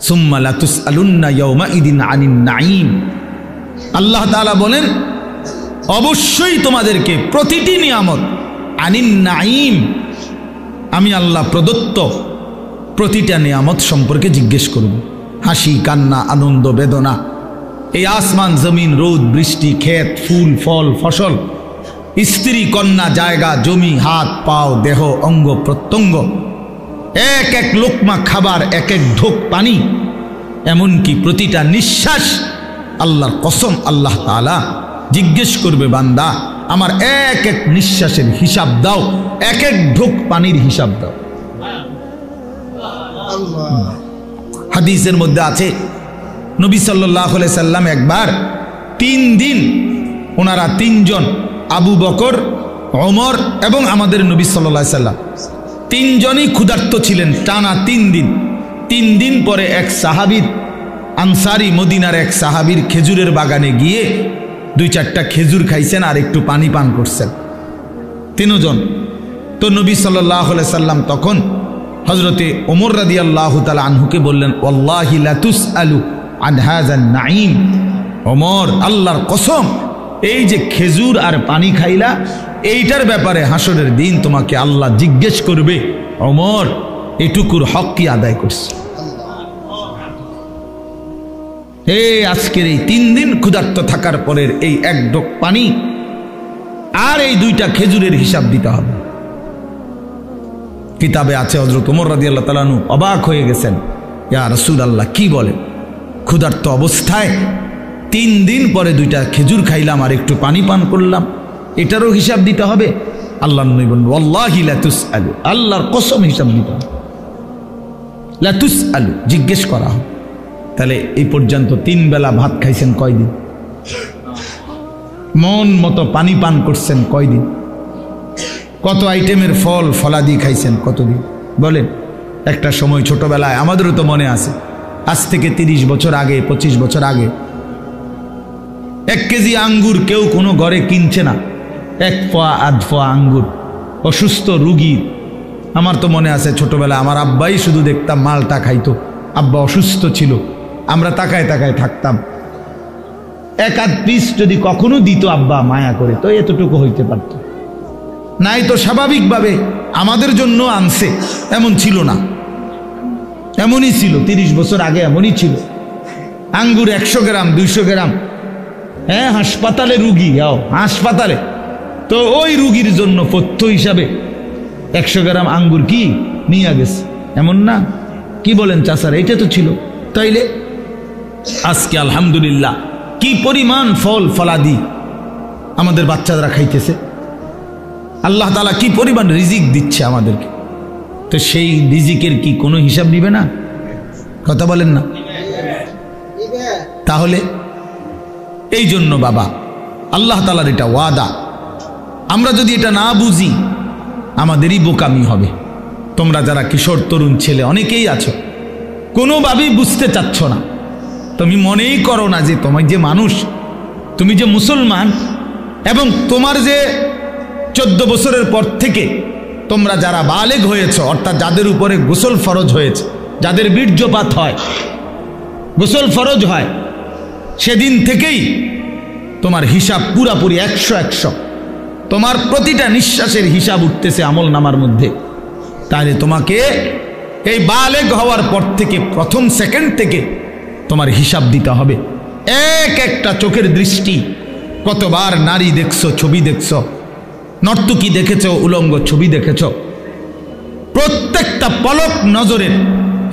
সুম্মা লাতুসআলুন্না ইয়াওমাইদিন আনিন নাঈম। আল্লাহ তাআলা বলেন অবশ্যই তোমাদেরকে প্রতিটি নিয়ামত আনিন নাঈম, আমি আল্লাহ প্রদত্ত প্রতিটা নিয়ামত সম্পর্কে জিজ্ঞেস করব। হাসি কান্না আনন্দ বেদনা, এই আসমান জমিন রোদ বৃষ্টি ক্ষেত ফুল ফল ফসল, স্ত্রী কন্যা জায়গা জমি হাত পাও দেহ অঙ্গ প্রত্যঙ্গ, এক এক লোকমা খাবার এক এক ঢোক পানি, এমনকি প্রতিটা নিঃশ্বাস, আল্লাহর কসম আল্লাহ তাআলা জিজ্ঞেস করবে বান্দা আমার এক এক নিঃশ্বাসের হিসাব দাও, এক এক ঢোক পানির হিসাব দাও। হাদিসের মধ্যে আছে নবী সাল্লাল্লাহু আলাইহি সাল্লাম একবার 3 দিন ওনারা 3 জন আবু বকর ওমর এবং আমাদের নবী সাল্লাল্লাহু আলাইহি সাল্লাম 3 জনই ক্ষুধার্ত ছিলেন টানা 3 দিন। 3 দিন পরে এক সাহাবীর আনসারি মদিনার এক সাহাবীর খেজুরের বাগানে গিয়ে 2-4টা খেজুর খাইছেন আর একটু পানি পান করছেন 3 জন। তো নবী সাল্লাল্লাহু আলাইহি সাল্লাম তখন হযরতে ওমর রাদিয়াল্লাহু তাআলা আনহুকে বললেন ওয়াল্লাহি লা তুসআলু আন হাযান নাঈম, ওমর আল্লাহর কসম এই যে খেজুর আর পানি খাইলা এইটার ব্যাপারে হাসরের দিন তোমাকে আল্লাহ জিজ্ঞেস করবে ওমর এটুকুর হক কি আদায় করছে। আজকের এই 3 দিন ক্ষুধার্ত থাকার পরের এই এক ঢোক পানি আর এই 2টা খেজুরের হিসাব দিতে হবে। কিতাবে আছে হযরত ওমর রাদিয়াল্লাহু তাআলা আনহু অবাক হয়ে গেছেন, ইয়া রাসূলুল্লাহ কি বলে, ক্ষুধার্ত অবস্থায় 3 দিন পরে 2টা খেজুর খাইলাম আর একটু পানি পান করলাম, এটারও হিসাব দিতে হবে? আল্লাহর নবী বলেন ওয়াল্লাহি লা তুসআলু, আল্লাহর কসম হিসাব দিতে হবে, লা তুসআলু জিজ্ঞেস করা হবে। তাহলে এই পর্যন্ত 3 বেলা ভাত খাইছেন কয়দিন? মন মতো পানি পান করছেন কয়দিন? কত আইটেমের ফল ফলাদি খাইছেন কতদিন? বলেন। একটা সময় ছোটবেলায় আমাদেরও তো মনে আছে, আজ থেকে 30 বছর আগে 25 বছর আগে 1 কেজি আঙ্গুর কেউ কোনো ঘরে কিনছে না, 1 পোয়া আধ পোয়া আঙ্গুর অসুস্থ রুগী। আমার তো মনে আছে ছোটবেলায় আমার আব্বাই শুধু দেখতাম মালটা খাইতো, আব্বা অসুস্থ ছিল, আমরা তাকায় তাকায় থাকতাম। 1 আধ পিস যদি কখনো দিত আব্বা মায়া করে তো এতটুকু হইতে পারত, নাই তো স্বাভাবিকভাবে আমাদের জন্য আনছে এমন ছিল না, এমনই ছিল 30 বছর আগে এমনই ছিল। আঙ্গুর 100 গ্রাম 200 গ্রাম, হ্যাঁ হাসপাতালে রুগী হাসপাতালে তো ওই রুগীর জন্য পথ্য হিসাবে 100 গ্রাম আঙ্গুর কি নিয়ে গেছে, এমন না? কি বলেন চাচার? এইটা তো ছিল। তাইলে আজকে আলহামদুলিল্লাহ কি পরিমাণ ফল ফলাদি আমাদের বাচ্চারা খাইতেছে, আল্লাহ তাআলা কি পরিমাণ রিজিক দিচ্ছে আমাদেরকে, তো সেই রিজিকের কি কোনো হিসাব নিবে না? কথা বলেন না? তাহলে এই জন্য বাবা আল্লাহ তাআলার এটা ওয়াদা, আমরা যদি এটা না বুঝি আমাদেরই বোকামি হবে। তোমরা যারা কিশোর তরুণ ছেলে অনেকেই আছো, কোনোভাবেই বুঝতে চাচ্ছ না, তুমি মনেই করো না যে তোমার যে মানুষ, তুমি যে মুসলমান, এবং তোমার যে 14 বছরের পর থেকে তোমরা যারা বালেগ হয়েছ, অর্থাৎ যাদের উপরে গোসল ফরজ হয়েছে, যাদের বীর্যপাত হয় গোসল ফরজ হয়, সেদিন থেকেই তোমার হিসাব পুরাপুরি 100 তোমার প্রতিটা নিঃশ্বাসের হিসাব উঠতেছে আমল নামার মধ্যে। তাহলে তোমাকে এই বালেগ হওয়ার পর থেকে প্রথম সেকেন্ড থেকে তোমার হিসাব দিতে হবে। একটা চোখের দৃষ্টি, কতবার নারী দেখছো, ছবি দেখছো, নর্তকী দেখেছ, উলঙ্গ ছবি দেখেছ, প্রত্যেকটা পলক নজরের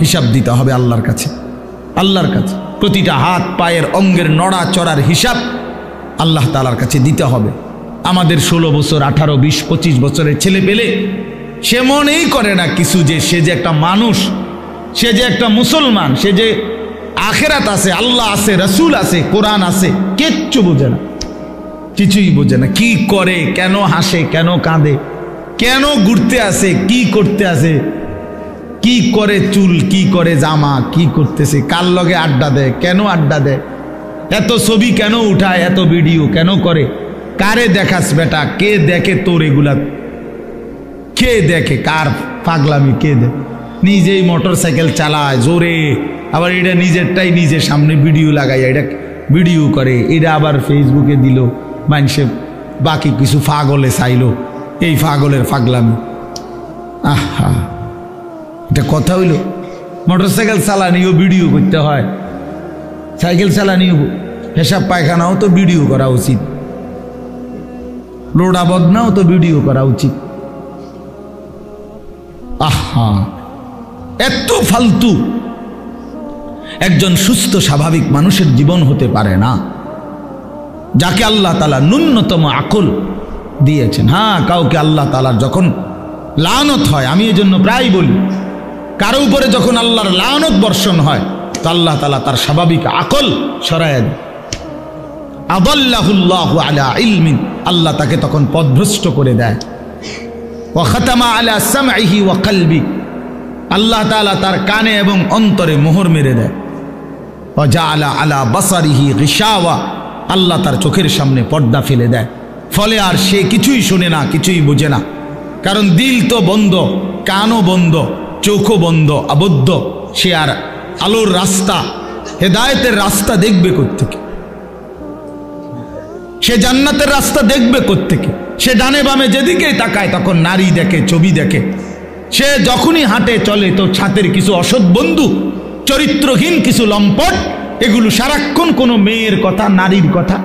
হিসাব দিতে হবে আল্লাহর কাছে। আল্লাহর কাছে প্রতিটা হাত পায়ের অঙ্গের নড়া চড়ার হিসাব আল্লাহ তাআলার কাছে দিতে হবে। আমাদের 16 বছর 18 20 25 বছরের ছেলে পেলে সে মনেই করে না কিছু, যে সে যে একটা মানুষ, সে যে একটা মুসলমান, সে যে আখেরাত আছে, আল্লাহ আছে, রসুল আছে, কোরআন আছে, কিচ্ছু বোঝে না, কিছুই বোঝে না। কি করে, কেন হাসে, কেন কাঁদে, কেন ঘুরতে আসে, কি করতে আসে, কি করে চুল, কি করে জামা, কি করতেছে, কার লগে আড্ডা দেয়, কেন আড্ডা দেয়, এত ছবি কেন উঠায়, এত ভিডিও কেন করে, কারে দেখাস বেটা, কে দেখে তোর এগুলা, কে দেখে, কার পাগলামি কে দেখে, নিজেই মোটর সাইকেল চালায় জোরে, আবার এটা নিজেরটাই নিজের সামনে ভিডিও লাগাইয়া এটা ভিডিও করে, এটা আবার ফেসবুকে দিল, মানুষে বাকি কিছু পাগলে চাইলো, এই পাগলের পাগলামি। আহা, এটা কথা হইল? মোটরসাইকেল চালানিও ভিডিও করতে হয়, সাইকেল চালানিও, পেশাব পায়খানাও তো ভিডিও করা উচিত, লোডা বদনাও তো ভিডিও করা উচিত। আহা, এত ফালতু একজন সুস্থ স্বাভাবিক মানুষের জীবন হতে পারে না, যাকে আল্লাহ তাআলা ন্যূনতম আকল দিয়েছেন। হ্যাঁ, কাউকে আল্লাহ তাআলার যখন লানত হয়, আমি এজন্য প্রায় বলি, কারো উপরে যখন আল্লাহর লানত বর্ষণ হয় তো আল্লাহ তাআলা তার স্বাভাবিক আকল সরায় দেয়। আদাল্লাহুল্লাহু আলা ইলমিন, আল্লাহ তাকে তখন পথভ্রষ্ট করে দেয়। ওয়া খাতামা আলা সামঈহি ওয়া কলবি, আল্লাহ তাআলা তার কানে এবং অন্তরে মোহর মেরে দেয়। ওয়া জাআলা আলা বাসারিহি গিশাওয়া, আল্লাহ তার চোখের সামনে পর্দা ফেলে দেয়, ফলে আর সে কিছুই শোনে না, কিছুই বোঝে না। কারণ দিল তো বন্ধ, কানও বন্ধ, চোখও বন্ধ, আবদ্ধ। সে আর আলোর রাস্তা, হেদায়েতের রাস্তা দেখবে কোত্থেকে? সে জান্নাতের রাস্তা দেখবে কোত্থেকে? সে ডানে বামে যেদিকেই তাকায় তখন নারী দেখে, ছবি দেখে। সে যখনই হাঁটে চলে তো ছাতের কিছু অসৎ বন্ধু, চরিত্রহীন কিছু লম্পট, এগুলো সারাক্ষণ কোনো মেয়ের কথা, নারীর কথা,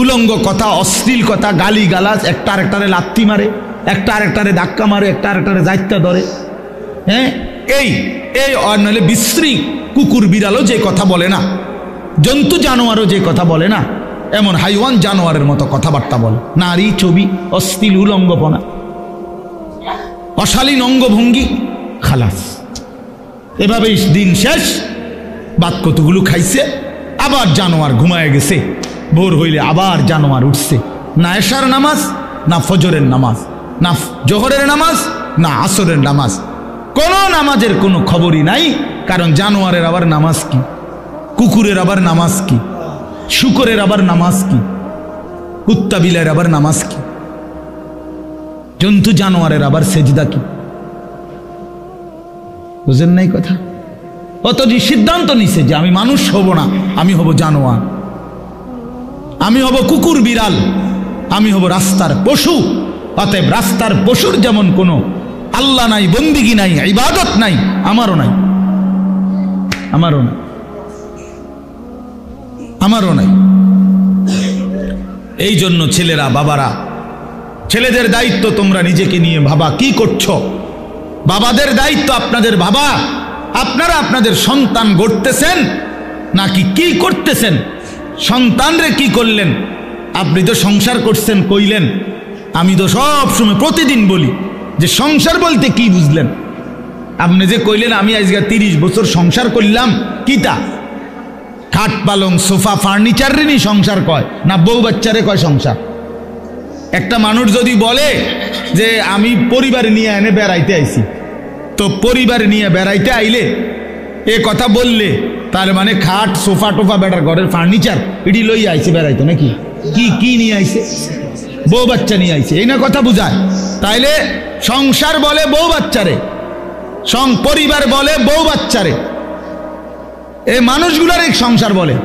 উলঙ্গ কথা, অশ্লীল কথা, গালি গালাজ, একটা আরেকটারে লাথি মারে, একটা আরেকটারে ধাক্কা মারে, একটা আরেকটারে যাইত্যা ধরে। হ্যাঁ, এই এই নইলে বিশ্রী কুকুর বিড়ালও যে কথা বলে না, জন্তু জানোয়ারও যে কথা বলে না, এমন হাইওয়ান জানোয়ারের মতো কথাবার্তা বলে। নারী, ছবি, অশ্লীল উলঙ্গপনা, অশালীন অঙ্গভঙ্গি, খালাস। এভাবেই দিন শেষ। বাদ কতগুলো খাইছে, আবার জানোয়ার ঘুমায় গেছে, ভোর হইলে আবার জানোয়ার উঠছে। না এশার নামাজ, না ফজরের নামাজ, না জোহরের নামাজ, না আসরের নামাজ, কোনো নামাজের কোনো খবরই নাই। কারণ জানোয়ারের আবার নামাজ কি, কুকুরের আবার নামাজ কি, শুকরের আবার নামাজ কি, কুত্তা বিলের আবার নামাজ কি, জন্তু জানোয়ারের আবার সেজদা কি? বুঝেন নাই কথা? অত সিদ্ধান্ত নিছে যে আমি মানুষ হব না, আমি হব জানোয়ার, আমি হব কুকুর বিড়াল, আমি হব রাস্তার পশু। অতএব রাস্তার পশুর যেমন কোনো আল্লাহ নাই, বন্দিগি নাই, ইবাদত নাই, আমারও নাই, আমারও নাই, আমারও নাই। এই জন্য ছেলেরা, বাবারা, ছেলেদের দায়িত্ব তোমরা নিজেকে নিয়ে ভাবা, কি করছো? বাবাদের দায়িত্ব আপনাদের ভাবা, আপনারা আপনাদের সন্তান গড়তেছেন নাকি কি করতেছেন? সন্তানরে কি করলেন? আপনি তো সংসার করছেন কইলেন, আমি তো সব সময় প্রতিদিন বলি যে সংসার বলতে কি বুঝলেন? আপনি যে কইলেন আমি আজকে 30 বছর সংসার করলাম, কিতা? খাট পালং সোফা ফার্নিচার রেনি সংসার কয় না বউ বাচ্চারে কয় সংসার? একটা মানুষ যদি বলে যে আমি পরিবার নিয়ে এনে বেড়াইতে আইছি, তো পরিবার নিয়ে বেড়াইতে আইলে এ কথা বললে তার মানে খাট সোফা টোফা বেটার ঘরের ফার্নিচার এটি লই আইছে বেড়াইতে নাকি? কি কি নিয়ে আইছে? বউ বাচ্চা নিয়ে আইছে, এই না কথা বুঝায়। তাইলে সংসার বলে বউ বাচ্চারে, পরিবার বলে বউ বাচ্চারে, এই মানুষগুলার এক সংসার বলে।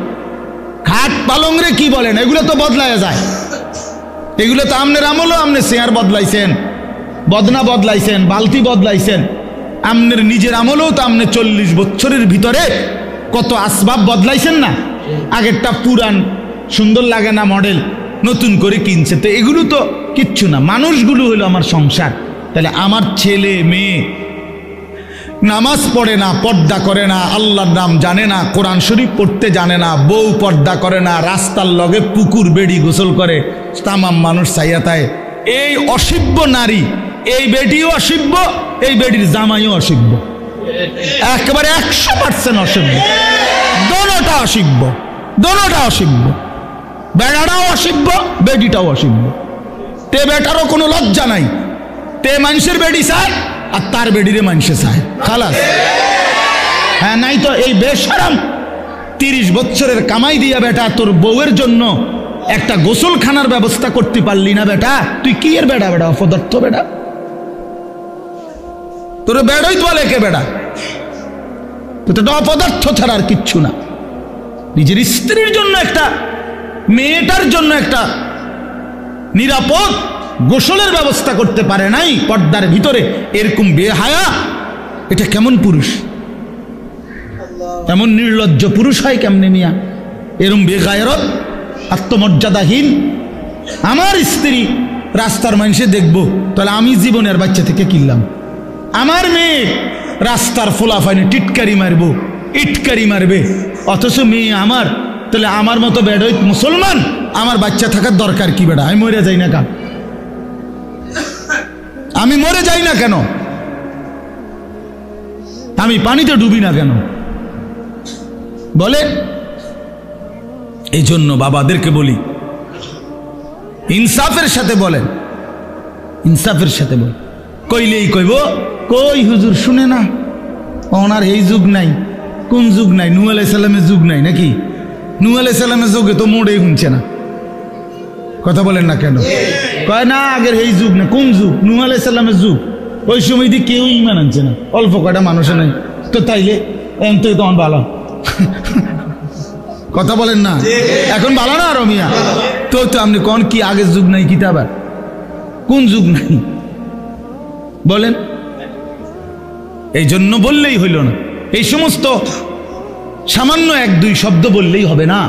খাট পালং রে কি বলেন? এগুলো তো বদলায় যায়, এগুলো তো আমনের আমলও আমনে চেয়ার বদলাইছেন, বদনা বদলাইছেন, বালতি বদলাইছেন, আমনের নিজের আমলও তো আমনে 40 বছরের ভিতরে কত আসবাব বদলাইছেন না? আগেরটা পুরান সুন্দর লাগে না মডেল, নতুন করে কিনছে, তো এগুলো তো কিচ্ছু না। মানুষগুলো হলো আমার সংসার। তাহলে আমার ছেলে মেয়ে নামাজ পড়ে না, পর্দা করে না, আল্লাহর নাম জানে না, কোরআন শরীফ পড়তে জানে না, বউ পর্দা করে না, রাস্তার লগে পুকুর বেড়ি গোসল করে, তামাম মানুষ চাইয়া তাই। এই অসিব্য নারী, এই বেটিও অসিব্য, এই বেটির জামাইও অসিব্য, একেবারে 100% অসিব্য, দোনোটা অসিব্য, দোনোটা অসিব্য। বেড়াটাও অসিব্য, বেটিটাও অসিব্য। তে বেটারও কোনো লজ্জা নাই, তে মানুষের বেটি চায় আর তার বেডিরে মানুষে চায়, খালাস। হ্যাঁ, নাই তো এই বেশরম 30 বছরের কামাই দিয়া বেটা তোর বউয়ের জন্য একটা গোসলখানার ব্যবস্থা করতে পারলি না বেটা, তুই কি এর বেটা? বেটা অপদার্থ বেটা, তোর বেড়াই তো লেখে বেটা। তো এটা অপদার্থ ছাড়া আর কিচ্ছু না। নিজের স্ত্রীর জন্য একটা, মেয়েটার জন্য একটা নিরাপদ গোসলের ব্যবস্থা করতে পারে নাই পর্দার ভিতরে, এরকম বেহায়া, এটা কেমন পুরুষ? এমন নির্লজ্জ পুরুষ হয় কেমনে মিয়া? এরম বেগায়রত, আত্মমর্যাদাহীন। আমার স্ত্রী রাস্তার মানুষে দেখবো, তাহলে আমি জীবনের বাচ্চা থেকে কিনলাম। আমার মেয়ে রাস্তার ফোলাফাইনে টিটকারি মারবো, ইটকারি মারবে, অথচ মেয়ে আমার, তাহলে আমার মতো বেডই মুসলমান আমার বাচ্চা থাকার দরকার কি? বেটা আমি মরে যাই না কেন? আমি মরে যাই না কেন? আমি পানিতে ডুবি না কেন? বলে এই জন্য বাবাদেরকে বলি, ইনসাফের সাথে বলেন, ইনসাফের সাথে বল। কইলেই কইব কই হুজুর শুনে না, ওনার এই যুগ নাই। কোন যুগ নাই? নূহ আলাইহিস সালামের যুগ নাই নাকি? নূহ আলাইহিস সালামের যুগে তো মোড়েই শুনছে না। কথা বলেন না কেন? কয় না আগের এই যুগ না। কোন যুগ? নূহ আলাইহিস সালামের যুগ। ওই সময় দিয়ে কেউ ইমান আনছে না, অল্প কয়টা মানুষের নাই। তো তাইলে এমন তখন ভালো। কথা বলেন না, এখন ভালো না আরো মিয়া? তো আপনি কোন কি আগের যুগ নাই? কিতাবার কোন যুগ নাই বলেন? এই জন্য বললেই হইল না। এই সমস্ত সামান্য এক দুই শব্দ বললেই হবে না।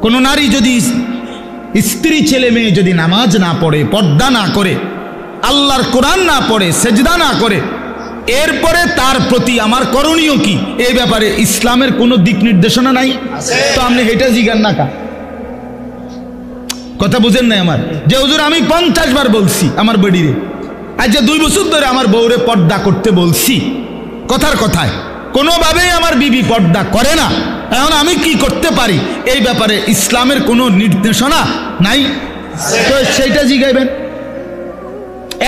কোন নারী যদি, স্ত্রী ছেলে মেয়ে যদি নামাজ না পড়ে, পর্দা না করে, আল্লাহর কোরআন না পড়ে, সেজদা না করে, এরপরে তার প্রতি আমার করণীয় কি, এই ব্যাপারে ইসলামের কোনো দিক নির্দেশনা নাই। তো আপনি এটা জিজ্ঞান না কা? কথা বুঝেন নাই আমার? যে হুজুর আমি 50 বার বলছি আমার বডিরে, আজ যে 2 বছর ধরে আমার বউরে পর্দা করতে বলছি, কথার কথায় কোনোভাবেই আমার বিবি পর্দা করে না, এখন আমি কি করতে পারি? এই ব্যাপারে ইসলামের কোনো নির্দেশনা নাই। তো সেইটা জিজ্ঞাইবেন।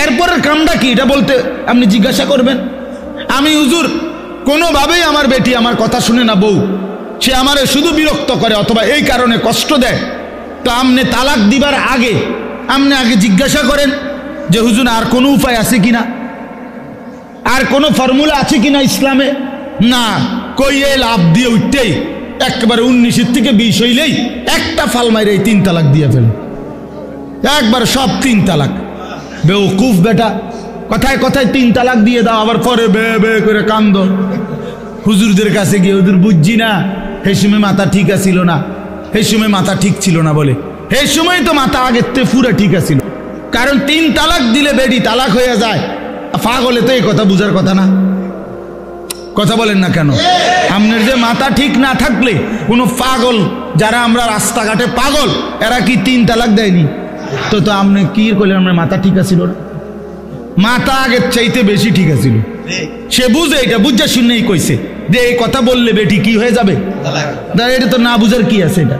এরপরের কামটা কি এটা বলতে আপনি জিজ্ঞাসা করবেন। আমি হুজুর কোনোভাবেই আমার বেটি আমার কথা শুনে না, বউ সে আমারে শুধু বিরক্ত করে অথবা এই কারণে কষ্ট দেয়, তো আপনি তালাক দিবার আগে আপনি আগে জিজ্ঞাসা করেন যে হুজুর আর কোনো উপায় আছে কিনা, আর কোনো ফর্মুলা আছে কিনা ইসলামে? না, কইয়ে লাভ দিয়ে উঠতেই একেবারে 19 থেকে 20 হইলেই একটা ফাল মাইরে 3 তালাক দিয়ে ফেলে, একবার সব 3 তালাক। বেওকুফ বেটা, কথায় কথায় 3 তালাক দিয়ে দাও, আবার পরে বে বে করে কান্দ। হুজুরদের কাছে গিয়ে হুজুর বুঝছি না, সেই সময় মাথা ঠিক আছিল না, সেই সময় মাথা ঠিক ছিল না বলে, সেই সময় তো মাথা আগের থেকে পুরো ঠিক আছিল। কারণ 3 তালাক দিলে বেডি তালাক হয়ে যায়। পাগলে তো এই কথা বুঝার কথা না। কথা বলেন না কেন? আপনার যে মাথা ঠিক না থাকলে কোনো পাগল, যারা আমরা রাস্তাঘাটে পাগল, এরা কি 3 তালাক দেয়নি? তো তো আপনি কি করলেন? আপনার মাথা ঠিক আছিল না, মাথা আগের চাইতে বেশি ঠিক আছিল। সে বুঝে, এটা বুঝা শুনেই কইছে যে এই কথা বললে বেটি কি হয়ে যাবে। এটা তো না বুঝার কি আছে এটা?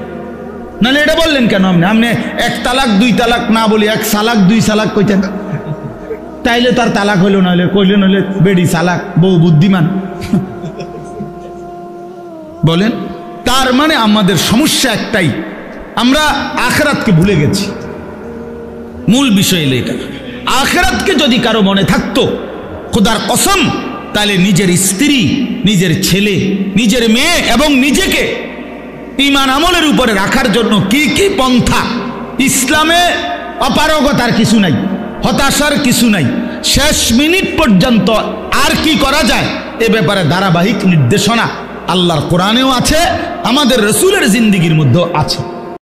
নাহলে এটা বললেন কেন আপনি? আপনি 1 তালাক 2 তালাক না বলি 1 সালাক 2 সালাক কইতেন, তাইলে তার তালাক হইল, নাহলে কইলেন হলে বেডি সালাক, বউ বুদ্ধিমান। বলেন, তার মানে আমাদের সমস্যা একটাই, আমরা আখিরাতকে ভুলে গেছি। মূল বিষয় হলো এটা। আখিরাতকে যদি কারো মনে থাকতো, খোদার কসম, তাহলে নিজের স্ত্রী, নিজের ছেলে, নিজের মেয়ে এবং নিজেকে ঈমান আমলের উপরে রাখার জন্য কি কি পন্থা, ইসলামে অপারগতার কিছু নাই, হতাশার কিছু নাই, শেষ মিনিট পর্যন্ত আর কি করা যায় এ ব্যাপারে ধারাবাহিক নির্দেশনা আল্লাহর কোরআনেও আছে, আমাদের রসুলের জিন্দিগির মধ্যেও আছে।